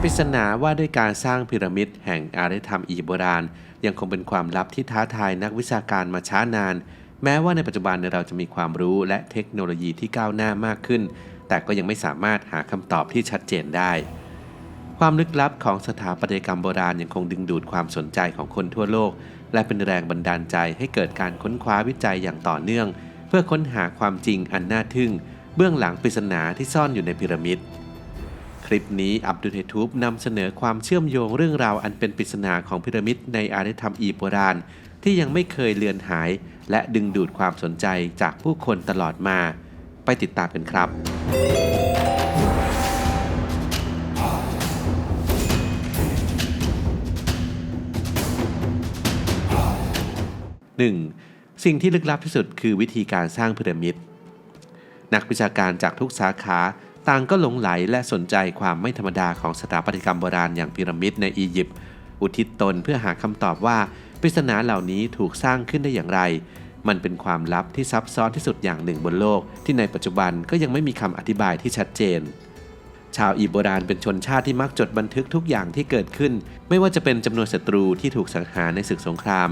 ปริศนาว่าด้วยการสร้างพีระมิดแห่งอารยธรรมอียิปต์โบราณยังคงเป็นความลับที่ท้าทายนักวิชาการมาช้านานแม้ว่าในปัจจุบันเราจะมีความรู้และเทคโนโลยีที่ก้าวหน้ามากขึ้นแต่ก็ยังไม่สามารถหาคำตอบที่ชัดเจนได้ความลึกลับของสถาปัตยกรรมโบราณยังคงดึงดูดความสนใจของคนทั่วโลกและเป็นแรงบันดาลใจให้เกิดการค้นคว้าวิจัยอย่างต่อเนื่องเพื่อค้นหาความจริงอันน่าทึ่งเบื้องหลังปริศนาที่ซ่อนอยู่ในพีระมิดคลิปนี้อับดุลเฮทูบนำเสนอความเชื่อมโยงเรื่องราวอันเป็นปริศนาของพีระมิดในอารยธรรมอียิปต์โบราณที่ยังไม่เคยเลือนหายและดึงดูดความสนใจจากผู้คนตลอดมาไปติดตามกันครับ 1. สิ่งที่ลึกลับที่สุดคือวิธีการสร้างพีระมิดนักวิชาการจากทุกสาขาต่างก็หลงไหลและสนใจความไม่ธรรมดาของสถาปัตยกรรมโบราณอย่างพีระมิดในอียิปต์อุทิศตนเพื่อหาคำตอบว่าปริศนาเหล่านี้ถูกสร้างขึ้นได้อย่างไรมันเป็นความลับที่ซับซ้อนที่สุดอย่างหนึ่งบนโลกที่ในปัจจุบันก็ยังไม่มีคำอธิบายที่ชัดเจนชาวอียิปต์โบราณเป็นชนชาติที่มักจดบันทึกทุกอย่างที่เกิดขึ้นไม่ว่าจะเป็นจำนวนศัตรูที่ถูกสังหารในศึกสงคราม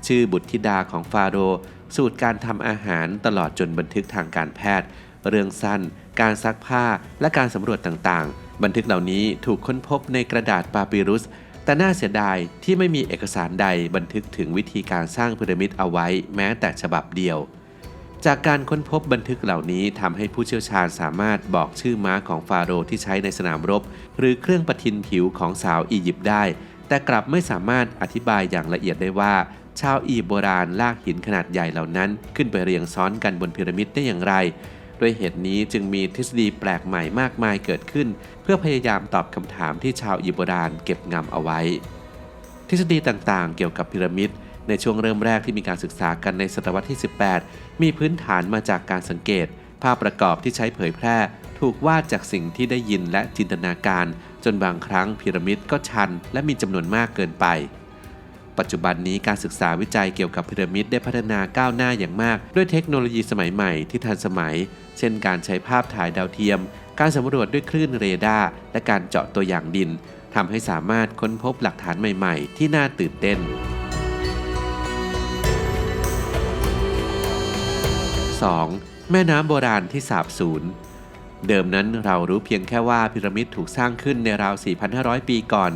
ชื่อบุตรธิดาของฟาโรห์สูตรการทำอาหารตลอดจนบันทึกทางการแพทย์เรื่องสั้นการซักผ้าและการสำรวจต่างๆบันทึกเหล่านี้ถูกค้นพบในกระดาษปาปิรุสแต่น่าเสียดายที่ไม่มีเอกสารใดบันทึกถึงวิธีการสร้างพีระมิดเอาไว้แม้แต่ฉบับเดียวจากการค้นพบบันทึกเหล่านี้ทำให้ผู้เชี่ยวชาญสามารถบอกชื่อม้าของฟาโรห์ที่ใช้ในสนามรบหรือเครื่องประทินผิวของสาวอียิปต์ได้แต่กลับไม่สามารถอธิบายอย่างละเอียดได้ว่าชาวอียิปต์โบราณลากหินขนาดใหญ่เหล่านั้นขึ้นไปเรียงซ้อนกันบนพีระมิดได้อย่างไรด้วยเหตุนี้จึงมีทฤษฎีแปลกใหม่มากมายเกิดขึ้นเพื่อพยายามตอบคำถามที่ชาวอียิปต์โบราณเก็บงำเอาไว้ทฤษฎีต่างๆเกี่ยวกับพีระมิดในช่วงเริ่มแรกที่มีการศึกษากันในศตวรรษที่ 18 มีพื้นฐานมาจากการสังเกตภาพประกอบที่ใช้เผยแพร่ถูกวาดจากสิ่งที่ได้ยินและจินตนาการจนบางครั้งพีระมิดก็ชันและมีจำนวนมากเกินไปปัจจุบันนี้การศึกษาวิจัยเกี่ยวกับพีระมิดได้พัฒนาก้าวหน้าอย่างมากด้วยเทคโนโลยีสมัยใหม่ที่ทันสมัยเช่นการใช้ภาพถ่ายดาวเทียมการสำรวจด้วยคลื่นเรดาร์และการเจาะตัวอย่างดินทำให้สามารถค้นพบหลักฐานใหม่ๆที่น่าตื่นเต้น 2. แม่น้ำโบราณที่สาบสูญเดิมนั้นเรารู้เพียงแค่ว่าพีระมิดถูกสร้างขึ้นในราว 4,500 ปีก่อน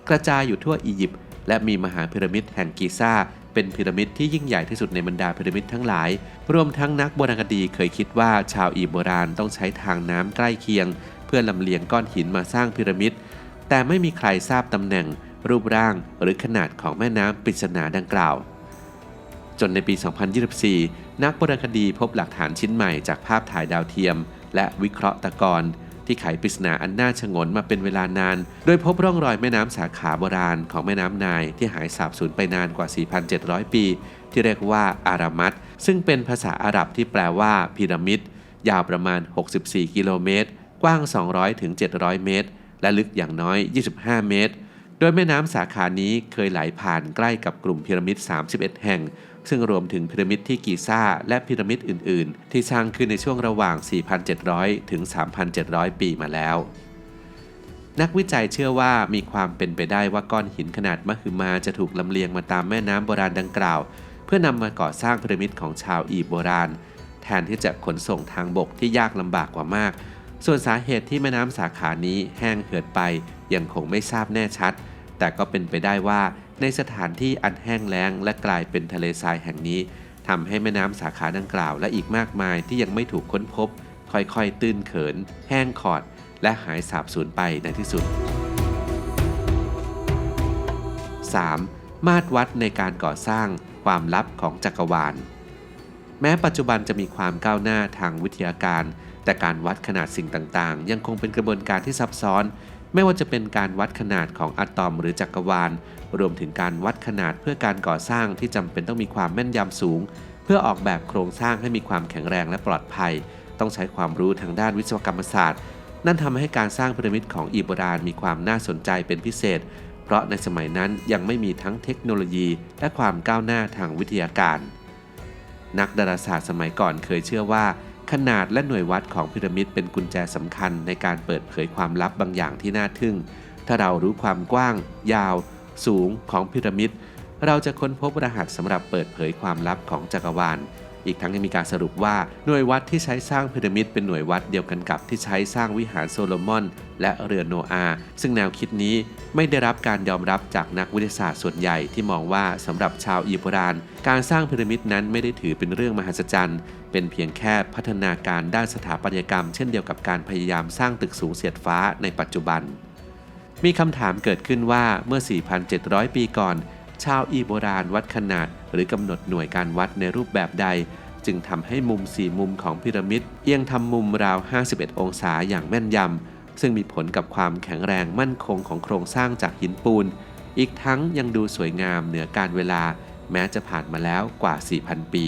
กระจายอยู่ทั่วอียิปต์และมีมหาพีระมิดแห่งกิซ่าเป็นพีระมิดที่ยิ่งใหญ่ที่สุดในบรรดาพีระมิดทั้งหลายรวมทั้งนักโบราณคดีเคยคิดว่าชาวอียิปต์โบราณต้องใช้ทางน้ำใกล้เคียงเพื่อลำเลียงก้อนหินมาสร้างพีระมิดแต่ไม่มีใครทราบตำแหน่งรูปร่างหรือขนาดของแม่น้ำปริศนาดังกล่าวจนในปี 2024 นักโบราณคดีพบหลักฐานชิ้นใหม่จากภาพถ่ายดาวเทียมและวิเคราะห์ตะกอนที่ไขปริศนาอันน่าชงนมาเป็นเวลานานโดยพบร่องรอยแม่น้ำสาขาโบราณของแม่น้ำไนล์ที่หายสาบสูญไปนานกว่า 4,700 ปีที่เรียกว่าอารามัตซึ่งเป็นภาษาอาหรับที่แปลว่าพีระมิดยาวประมาณ 64 กิโลเมตรกว้าง 200-700 เมตรและลึกอย่างน้อย 25 เมตรโดยแม่น้ำสาขานี้เคยไหลผ่านใกล้กับกลุ่มพีระมิด 31 แห่งซึ่งรวมถึงพีระมิดที่กิซ่าและพีระมิดอื่นๆที่สร้างขึ้นในช่วงระหว่าง 4,700 ถึง 3,700 ปีมาแล้วนักวิจัยเชื่อว่ามีความเป็นไปได้ว่าก้อนหินขนาดมหึมาจะถูกลำเลียงมาตามแม่น้ำโบราณดังกล่าวเพื่อนำมาก่อสร้างพีระมิดของชาวอียิปต์โบราณแทนที่จะขนส่งทางบกที่ยากลำบากกว่ามากส่วนสาเหตุที่แม่น้ำสาขานี้แห้งเหือดไปยังคงไม่ทราบแน่ชัดแต่ก็เป็นไปได้ว่าในสถานที่อันแห้งแล้งและกลายเป็นทะเลทรายแห่งนี้ทำให้แม่น้ำสาขาดังกล่าวและอีกมากมายที่ยังไม่ถูกค้นพบค่อยๆตื้นเขินแห้งขอดและหายสาบสูญไปในที่สุด 3. มาตรวัดในการก่อสร้างความลับของจักรวาลแม้ปัจจุบันจะมีความก้าวหน้าทางวิทยาการแต่การวัดขนาดสิ่งต่างๆยังคงเป็นกระบวนการที่ซับซ้อนไม่ว่าจะเป็นการวัดขนาดของอะตอมหรือจักรวาลรวมถึงการวัดขนาดเพื่อการก่อสร้างที่จำเป็นต้องมีความแม่นยำสูงเพื่อออกแบบโครงสร้างให้มีความแข็งแรงและปลอดภัยต้องใช้ความรู้ทางด้านวิศวกรรมศาสตร์นั่นทำให้การสร้างพีระมิดของอียิปต์โบราณมีความน่าสนใจเป็นพิเศษเพราะในสมัยนั้นยังไม่มีทั้งเทคโนโลยีและความก้าวหน้าทางวิทยาการนักดาราศาสตร์สมัยก่อนเคยเชื่อว่าขนาดและหน่วยวัดของพีระมิดเป็นกุญแจสำคัญในการเปิดเผยความลับบางอย่างที่น่าทึ่ง ถ้าเรารู้ความกว้างยาวสูงของพีระมิดเราจะค้นพบรหัสสำหรับเปิดเผยความลับของจักรวาลอีกทั้งยังมีการสรุปว่าหน่วยวัดที่ใช้สร้างพีระมิดเป็นหน่วยวัดเดียวกันกับที่ใช้สร้างวิหารโซโลมอนและเรือโนอาห์ซึ่งแนวคิดนี้ไม่ได้รับการยอมรับจากนักวิทยาศาสตร์ส่วนใหญ่ที่มองว่าสำหรับชาวอียิปต์โบราณการสร้างพีระมิดนั้นไม่ได้ถือเป็นเรื่องมหัศจรรย์เป็นเพียงแค่พัฒนาการด้านสถาปัตยกรรมเช่นเดียวกับการพยายามสร้างตึกสูงเสียดฟ้าในปัจจุบันมีคำถามเกิดขึ้นว่าเมื่อ 4,700 ปีก่อนชาวอียิปต์โบราณวัดขนาดหรือกำหนดหน่วยการวัดในรูปแบบใดจึงทำให้มุม4มุมของพีระมิดเอียงทำมุมราว51องศาอย่างแม่นยำซึ่งมีผลกับความแข็งแรงมั่นคงของโครงสร้างจากหินปูนอีกทั้งยังดูสวยงามเหนือการเวลาแม้จะผ่านมาแล้วกว่า 4,000 ปี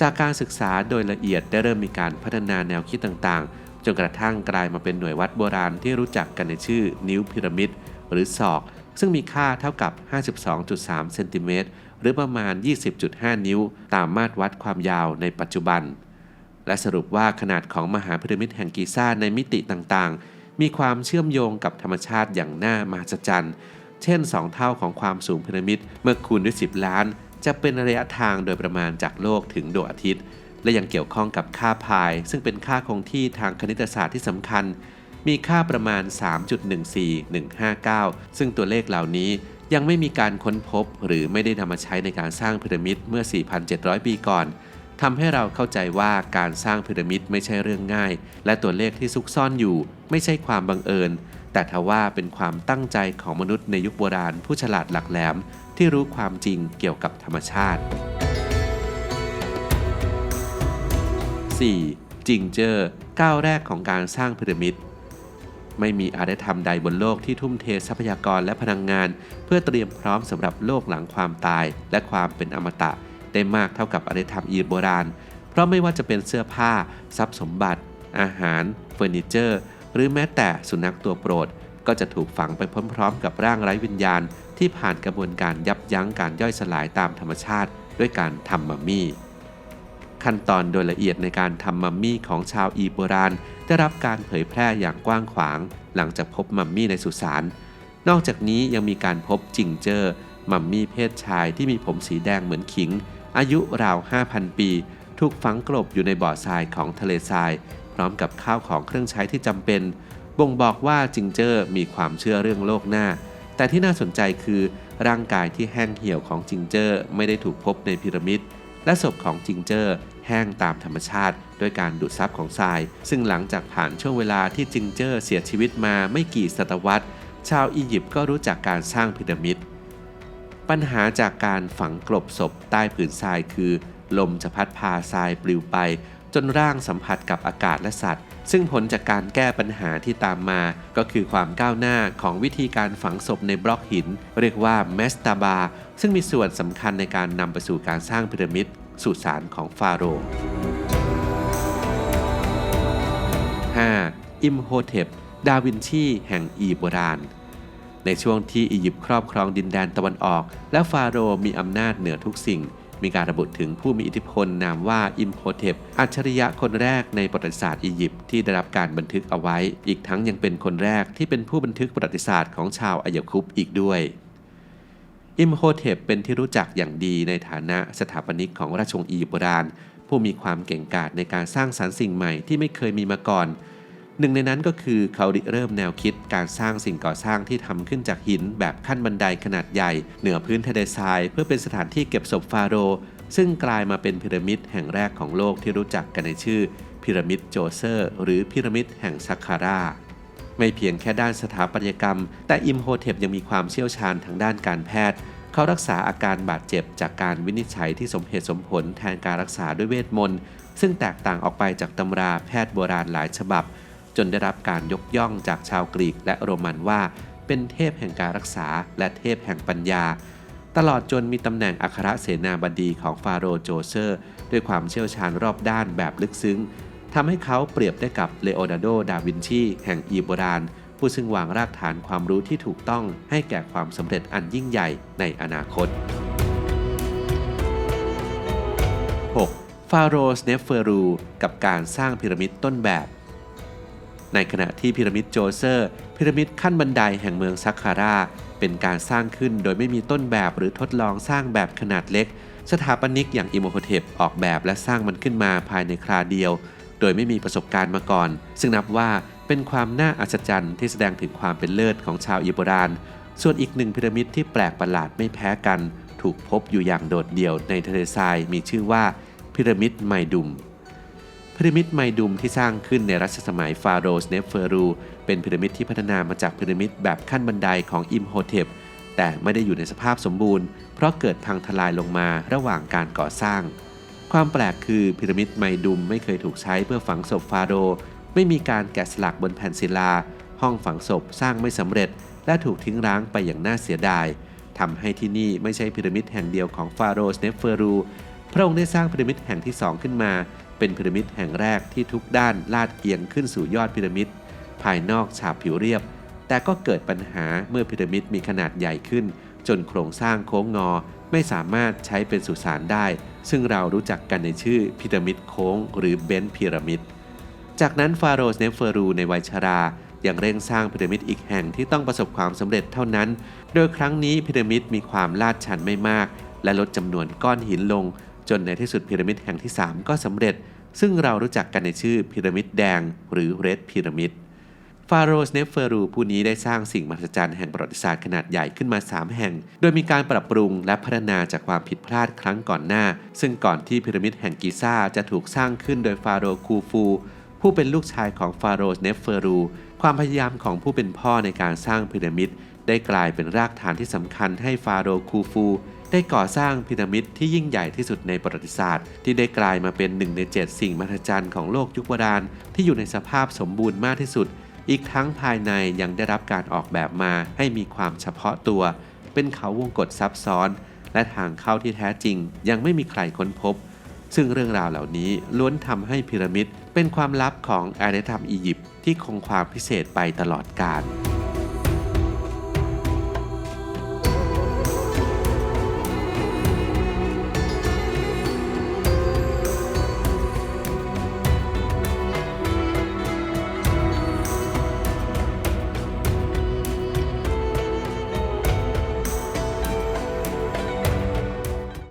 จากการศึกษาโดยละเอียดได้เริ่มมีการพัฒนาแนวคิดต่างๆจนกระทั่งกลายมาเป็นหน่วยวัดโบราณที่รู้จักกันในชื่อนิ้วพีระมิดหรือศอกซึ่งมีค่าเท่ากับ 52.3 เซนติเมตรหรือประมาณ 20.5 นิ้วตามมาตรวัดความยาวในปัจจุบันและสรุปว่าขนาดของมหาพีระมิดแห่งกิซ่าในมิติต่างๆมีความเชื่อมโยงกับธรรมชาติอย่างน่ามหัศจรรย์เช่น2เท่าของความสูงพีระมิดเมื่อคูณด้วย10 ล้านจะเป็นระยะทางโดยประมาณจากโลกถึงดวงอาทิตย์และยังเกี่ยวข้องกับค่าพายซึ่งเป็นค่าคงที่ทางคณิตศาสตร์ที่สำคัญมีค่าประมาณ 3.14159 ซึ่งตัวเลขเหล่านี้ยังไม่มีการค้นพบหรือไม่ได้นำมาใช้ในการสร้างพีระมิดเมื่อ 4,700 ปีก่อนทำให้เราเข้าใจว่าการสร้างพีระมิดไม่ใช่เรื่องง่ายและตัวเลขที่ซุกซ่อนอยู่ไม่ใช่ความบังเอิญแต่ทว่าเป็นความตั้งใจของมนุษย์ในยุคโบราณผู้ฉลาดหลักแหลมที่รู้ความจริงเกี่ยวกับธรรมชาติ 4. จิงเจอร์ก้าวแรกของการสร้างพีระมิดไม่มีอารยธรรมใดบนโลกที่ทุ่มเททรัพยากรและพลังงานเพื่อเตรียมพร้อมสำหรับโลกหลังความตายและความเป็นอมตะได้มากเท่ากับอารยธรรมอียิปต์โบราณเพราะไม่ว่าจะเป็นเสื้อผ้าทรัพย์สมบัติอาหารเฟอร์นิเจอร์หรือแม้แต่สุนัขตัวโปรดก็จะถูกฝังไปพร้อมๆกับร่างไร้วิญญาณที่ผ่านกระบวนการยับยั้งการย่อยสลายตามธรรมชาติด้วยการทำมัมมี่ขั้นตอนโดยละเอียดในการทำมัมมี่ของชาวอียิปต์โบราณได้รับการเผยแพร่อย่างกว้างขวางหลังจากพบมัมมี่ในสุสานนอกจากนี้ยังมีการพบจิงเจอร์มัมมี่เพศชายที่มีผมสีแดงเหมือนขิงอายุราว 5,000 ปีถูกฝังกลบอยู่ในบ่อทรายของทะเลทรายพร้อมกับข้าวของเครื่องใช้ที่จำเป็นบ่งบอกว่าจิงเจอร์มีความเชื่อเรื่องโลกหน้าแต่ที่น่าสนใจคือร่างกายที่แห้งเหี่ยวของจิงเจอร์ไม่ได้ถูกพบในพีระมิดและศพของจิงเจอร์แห้งตามธรรมชาติด้วยการดูดซับของทรายซึ่งหลังจากผ่านช่วงเวลาที่จิงเจอร์เสียชีวิตมาไม่กี่ศตวรรษชาวอียิปต์ก็รู้จักการสร้างพีระมิดปัญหาจากการฝังกลบศพใต้ผืนทรายคือลมจะพัดพาทรายปลิวไปจนร่างสัมผัสกับอากาศและสัตว์ซึ่งผลจากการแก้ปัญหาที่ตามมาก็คือความก้าวหน้าของวิธีการฝังศพในบล็อกหินเรียกว่าเมสตาบาซึ่งมีส่วนสำคัญในการนำไปสู่การสร้างพีระมิดสุสานของฟาโรห์ 5. อิมโฮเทปดาวินชีแห่งอียิปต์โบราณในช่วงที่อียิปต์ครอบครองดินแดนตะวันออกและฟาโรห์มีอำนาจเหนือทุกสิ่งมีการระบุถึงผู้มีอิทธิพลนามว่าอิมโฮเทปอัจฉริยะคนแรกในประวัติศาสตร์อียิปต์ที่ได้รับการบันทึกเอาไว้อีกทั้งยังเป็นคนแรกที่เป็นผู้บันทึกประวัติศาสตร์ของชาวอายคุปอีกด้วยอิมโฮเทปเป็นที่รู้จักอย่างดีในฐานะสถาปนิกของราชวงศ์อียิปต์โบราณผู้มีความเก่งกาจในการสร้างสรรค์สิ่งใหม่ที่ไม่เคยมีมาก่อนหนึ่งในนั้นก็คือเขาริเริ่มแนวคิดการสร้างสิ่งก่อสร้างที่ทำขึ้นจากหินแบบขั้นบันไดขนาดใหญ่เหนือพื้นทะเลทรายเพื่อเป็นสถานที่เก็บศพฟาโรห์ซึ่งกลายมาเป็นพีระมิดแห่งแรกของโลกที่รู้จักกันในชื่อพีระมิดโจเซอร์หรือพีระมิดแห่งซักคาราไม่เพียงแค่ด้านสถาปัตยกรรมแต่อิมโฮเทปยังมีความเชี่ยวชาญทางด้านการแพทย์เขารักษาอาการบาดเจ็บจากการวินิจฉัยที่สมเหตุสมผลแทนการรักษาด้วยเวทมนต์ซึ่งแตกต่างออกไปจากตำราแพทย์โบราณหลายฉบับจนได้รับการยกย่องจากชาวกรีกและโรมันว่าเป็นเทพแห่งการรักษาและเทพแห่งปัญญาตลอดจนมีตำแหน่งอัครเสนาบดีของฟาโรห์โจเซอร์ด้วยความเชี่ยวชาญรอบด้านแบบลึกซึ้งทำให้เขาเปรียบได้กับเลโอนาร์โด ดาวินชีแห่งอียิปต์โบราณผู้ซึ่งวางรากฐานความรู้ที่ถูกต้องให้แก่ความสำเร็จอันยิ่งใหญ่ในอนาคต 6. ฟาโรห์เนฟเฟอรูกับการสร้างพีระมิดต้นแบบ ในขณะที่พีระมิดโจเซอร์พีระมิดขั้นบันไดแห่งเมืองซักคาราเป็นการสร้างขึ้นโดยไม่มีต้นแบบหรือทดลองสร้างแบบขนาดเล็กสถาปนิกอย่างอิโมโฮเทปออกแบบและสร้างมันขึ้นมาภายในคราเดียวโดยไม่มีประสบการณ์มาก่อนซึ่งนับว่าเป็นความน่าอัศจรรย์ที่แสดงถึงความเป็นเลิศของชาวอียิปต์โบราณส่วนอีกหนึ่งพีระมิดที่แปลกประหลาดไม่แพ้กันถูกพบอยู่อย่างโดดเดี่ยวในทะเลทรายมีชื่อว่าพีระมิดไมดุมพีระมิดไมดุมที่สร้างขึ้นในรัชสมัยฟาโรห์เนฟเฟอรูเป็นพีระมิดที่พัฒนามาจากพีระมิดแบบขั้นบันไดของอิมโฮเทปแต่ไม่ได้อยู่ในสภาพสมบูรณ์เพราะเกิดพังทลายลงมาระหว่างการก่อสร้างความแปลกคือพีระมิดไมดุมไม่เคยถูกใช้เพื่อฝังศพฟาโรห์ไม่มีการแกะสลักบนแผ่นศิลาห้องฝังศพสร้างไม่สำเร็จและถูกทิ้งร้างไปอย่างน่าเสียดายทำให้ที่นี่ไม่ใช่พีระมิดแห่งเดียวของฟาโรห์เนฟเฟอรูพระองค์ได้สร้างพีระมิดแห่งที่2ขึ้นมาเป็นพีระมิดแห่งแรกที่ทุกด้านลาดเอียงขึ้นสู่ยอดพีระมิดภายนอกฉาบผิวเรียบแต่ก็เกิดปัญหาเมื่อพีระมิดมีขนาดใหญ่ขึ้นจนโครงสร้างโค้งงอไม่สามารถใช้เป็นสุสานได้ซึ่งเรารู้จักกันในชื่อพีระมิดโค้งหรือเบนซ์พีระมิดจากนั้นฟาโรห์เนฟเฟอรูในวัยชรายังเร่งสร้างพีระมิดอีกแห่งที่ต้องประสบความสำเร็จเท่านั้นโดยครั้งนี้พีระมิดมีความลาดชันไม่มากและลดจำนวนก้อนหินลงจนในที่สุดพีระมิดแห่งที่3ก็สำเร็จซึ่งเรารู้จักกันในชื่อพีระมิดแดงหรือเรดพีระมิดฟาโรห์เนฟเฟอรูผู้นี้ได้สร้างสิ่งมหัศจรรย์แห่งประวัติศาสตร์ขนาดใหญ่ขึ้นมา3แห่งโดยมีการปรับปรุงและพัฒนาจากความผิดพลาดครั้งก่อนหน้าซึ่งก่อนที่พีระมิดแห่งกิซ่าจะถูกสร้างขึ้นโดยฟาโรห์คูฟูผู้เป็นลูกชายของฟาโรห์เนฟเฟอรูความพยายามของผู้เป็นพ่อในการสร้างพีระมิดได้กลายเป็นรากฐานที่สำคัญให้ฟาโรห์คูฟูได้ก่อสร้างพีระมิดที่ยิ่งใหญ่ที่สุดในประวัติศาสตร์ที่ได้กลายมาเป็น1 ใน 7สิ่งมหัศจรรย์ของโลกยุคโบราณที่อยู่ในสภาพสมบูรณ์มากที่สุดอีกทั้งภายในยังได้รับการออกแบบมาให้มีความเฉพาะตัวเป็นเขาวงกตซับซ้อนและทางเข้าที่แท้จริงยังไม่มีใครค้นพบซึ่งเรื่องราวเหล่านี้ล้วนทำให้พีระมิดเป็นความลับของอารยธรรมอียิปต์ที่คงความพิเศษไปตลอดกาล